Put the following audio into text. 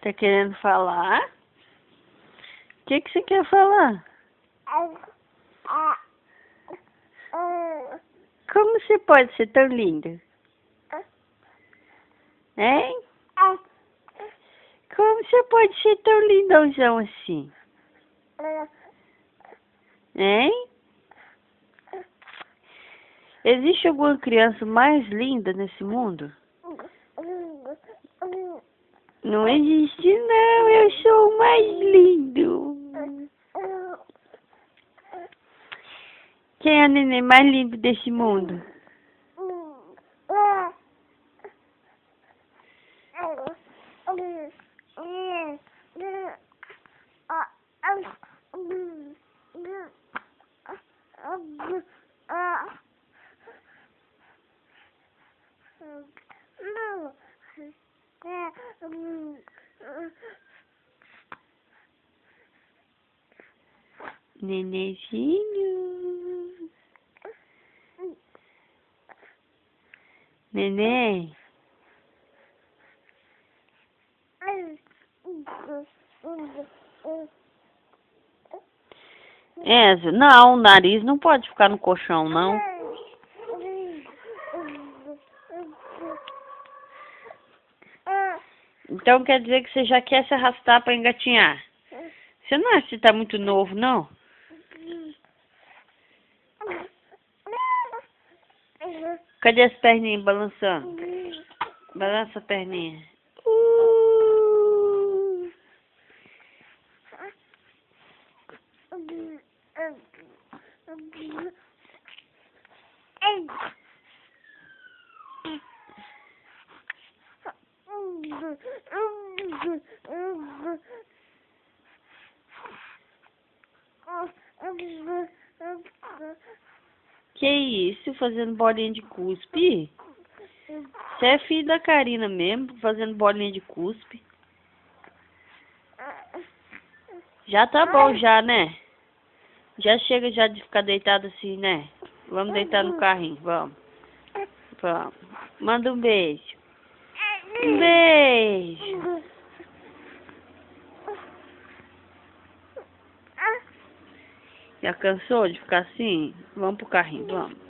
Tá querendo falar? O que você quer falar? Como você pode ser tão linda? Hein? Como você pode ser tão lindãozão assim? Hein? Existe alguma criança mais linda nesse mundo? Não existe, não. Eu sou o mais lindo. Quem é o neném mais lindo desse mundo? Nenenzinho. Neném. Enzo, não, o nariz não pode ficar no colchão, não. Então quer dizer que você já quer se arrastar para engatinhar. Você não acha que tá muito novo, não? Cadê as perninhas balançando? Balança a perninha. Que isso? Fazendo bolinha de cuspe? Você é filho da Karina mesmo, fazendo bolinha de cuspe? Já tá bom já, né? Já chega já de ficar deitado assim, né? Vamos deitar no carrinho, vamos. Vamos. Manda um beijo. Um beijo. Já cansou de ficar assim? Vamos pro carrinho, vamos.